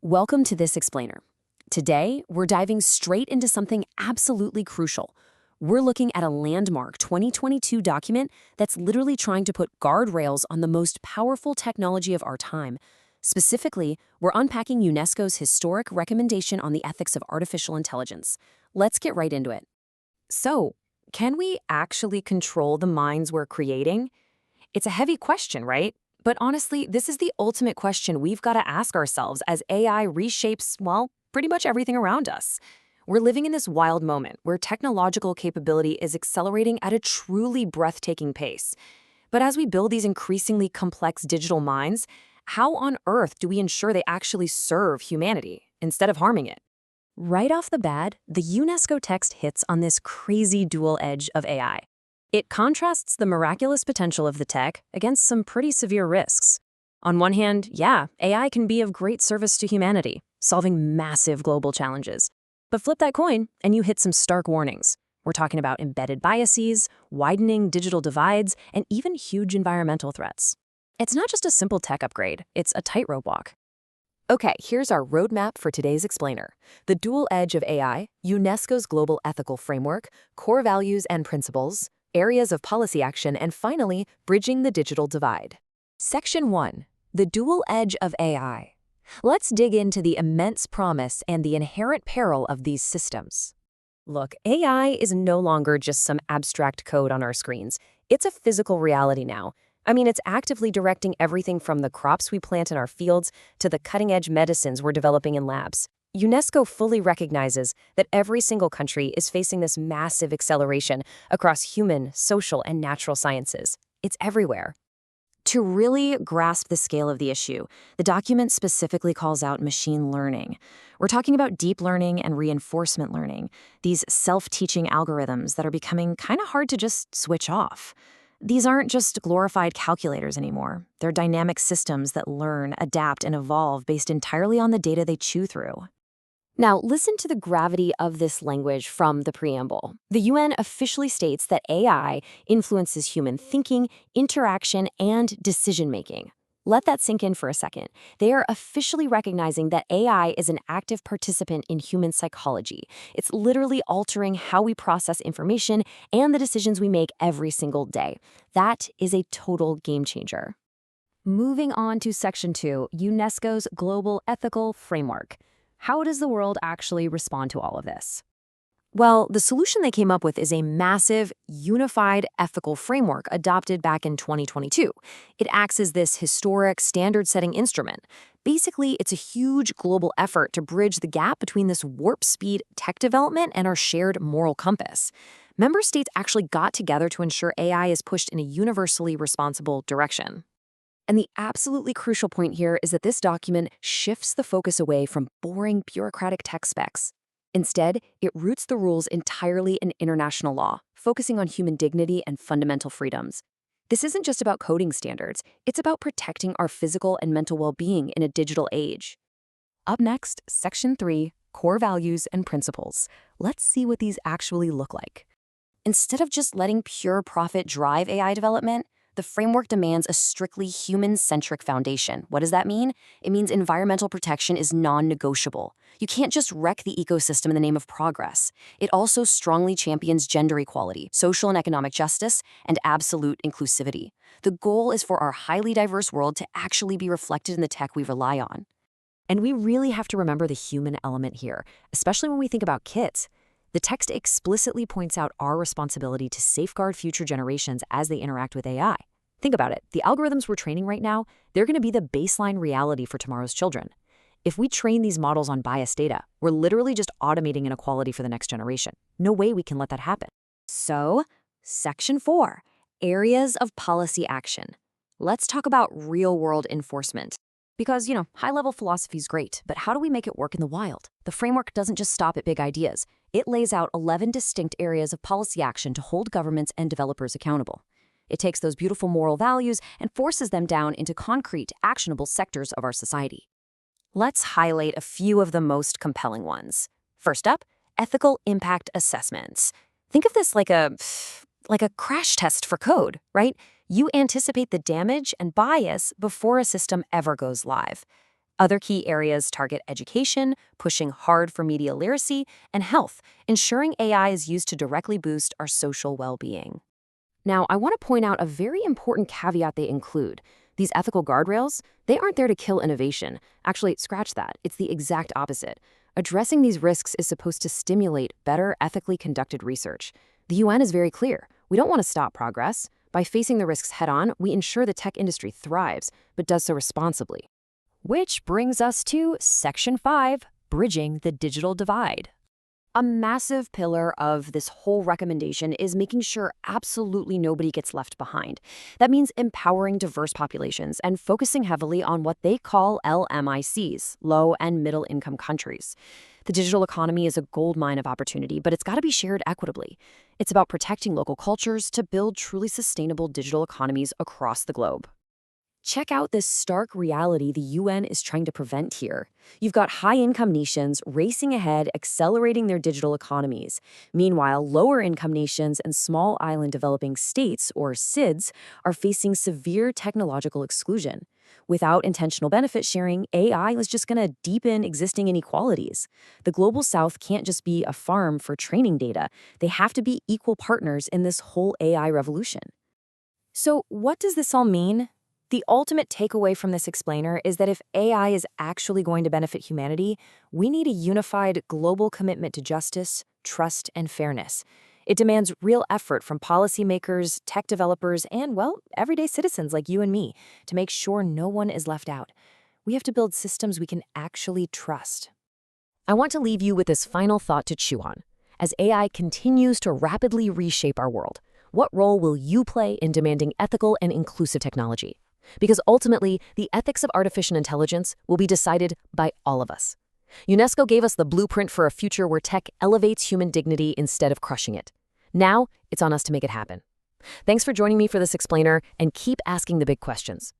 Welcome to This Explainer. Today, we're diving straight into something absolutely crucial. We're looking at a landmark 2022 document that's literally trying to put guardrails on the most powerful technology of our time. Specifically, we're unpacking UNESCO's historic recommendation on the ethics of artificial intelligence. Let's get right into it. So, can we actually control the minds we're creating? It's a heavy question, right? But honestly, this is the ultimate question we've got to ask ourselves as AI reshapes, well, pretty much everything around us. We're living in this wild moment where technological capability is accelerating at a truly breathtaking pace. But as we build these increasingly complex digital minds, how on earth do we ensure they actually serve humanity instead of harming it? Right off the bat, the UNESCO text hits on this crazy dual edge of AI. It contrasts the miraculous potential of the tech against some pretty severe risks. On one hand, yeah, AI can be of great service to humanity, solving massive global challenges. But flip that coin, and you hit some stark warnings. We're talking about embedded biases, widening digital divides, and even huge environmental threats. It's not just a simple tech upgrade, it's a tightrope walk. Okay, here's our roadmap for today's explainer. The dual edge of AI, UNESCO's global ethical framework, core values and principles, areas of policy action, and finally, bridging the digital divide. Section 1. The dual edge of AI. Let's dig into the immense promise and the inherent peril of these systems. Look, AI is no longer just some abstract code on our screens. It's a physical reality now. It's actively directing everything from the crops we plant in our fields to the cutting-edge medicines we're developing in labs. UNESCO fully recognizes that every single country is facing this massive acceleration across human, social, and natural sciences. It's everywhere. To really grasp the scale of the issue, the document specifically calls out machine learning. We're talking about deep learning and reinforcement learning, these self-teaching algorithms that are becoming kind of hard to just switch off. These aren't just glorified calculators anymore. They're dynamic systems that learn, adapt, and evolve based entirely on the data they chew through. Now, listen to the gravity of this language from the preamble. The UN officially states that AI influences human thinking, interaction, and decision-making. Let that sink in for a second. They are officially recognizing that AI is an active participant in human psychology. It's literally altering how we process information and the decisions we make every single day. That is a total game changer. Moving on to Section 2, UNESCO's Global Ethical Framework. How does the world actually respond to all of this? Well, the solution they came up with is a massive, unified ethical framework adopted back in 2022. It acts as this historic, standard-setting instrument. Basically, it's a huge global effort to bridge the gap between this warp-speed tech development and our shared moral compass. Member states actually got together to ensure AI is pushed in a universally responsible direction. And the absolutely crucial point here is that this document shifts the focus away from boring bureaucratic tech specs. Instead, it roots the rules entirely in international law, focusing on human dignity and fundamental freedoms. This isn't just about coding standards, it's about protecting our physical and mental well-being in a digital age. Up next, Section 3, Core Values and Principles. Let's see what these actually look like. Instead of just letting pure profit drive AI development, the framework demands a strictly human-centric foundation. What does that mean? It means environmental protection is non-negotiable. You can't just wreck the ecosystem in the name of progress. It also strongly champions gender equality, social and economic justice, and absolute inclusivity. The goal is for our highly diverse world to actually be reflected in the tech we rely on. And we really have to remember the human element here, especially when we think about kids. The text explicitly points out our responsibility to safeguard future generations as they interact with AI. Think about it. The algorithms we're training right now, they're going to be the baseline reality for tomorrow's children. If we train these models on biased data, we're literally just automating inequality for the next generation. No way we can let that happen. So, Section 4, Areas of Policy Action. Let's talk about real-world enforcement. Because, high-level philosophy is great, but how do we make it work in the wild? The framework doesn't just stop at big ideas. It lays out 11 distinct areas of policy action to hold governments and developers accountable. It takes those beautiful moral values and forces them down into concrete, actionable sectors of our society. Let's highlight a few of the most compelling ones. First up, ethical impact assessments. Think of this like a crash test for code, right? You anticipate the damage and bias before a system ever goes live. Other key areas target education, pushing hard for media literacy, and health, ensuring AI is used to directly boost our social well-being. Now, I want to point out a very important caveat they include. These ethical guardrails, they aren't there to kill innovation. Actually, scratch that. It's the exact opposite. Addressing these risks is supposed to stimulate better, ethically conducted research. The UN is very clear. We don't want to stop progress. By facing the risks head-on, we ensure the tech industry thrives, but does so responsibly. Which brings us to Section 5, Bridging the Digital Divide. A massive pillar of this whole recommendation is making sure absolutely nobody gets left behind. That means empowering diverse populations and focusing heavily on what they call LMICs, low and middle income countries. The digital economy is a goldmine of opportunity, but it's got to be shared equitably. It's about protecting local cultures to build truly sustainable digital economies across the globe. Check out this stark reality the UN is trying to prevent here. You've got high-income nations racing ahead, accelerating their digital economies. Meanwhile, lower-income nations and small island developing states, or SIDS, are facing severe technological exclusion. Without intentional benefit sharing, AI is just going to deepen existing inequalities. The Global South can't just be a farm for training data. They have to be equal partners in this whole AI revolution. So, what does this all mean? The ultimate takeaway from this explainer is that if AI is actually going to benefit humanity, we need a unified global commitment to justice, trust, and fairness. It demands real effort from policymakers, tech developers, and, well, everyday citizens like you and me to make sure no one is left out. We have to build systems we can actually trust. I want to leave you with this final thought to chew on. As AI continues to rapidly reshape our world, what role will you play in demanding ethical and inclusive technology? Because ultimately, the ethics of artificial intelligence will be decided by all of us. UNESCO gave us the blueprint for a future where tech elevates human dignity instead of crushing it. Now, it's on us to make it happen. Thanks for joining me for this explainer, and keep asking the big questions.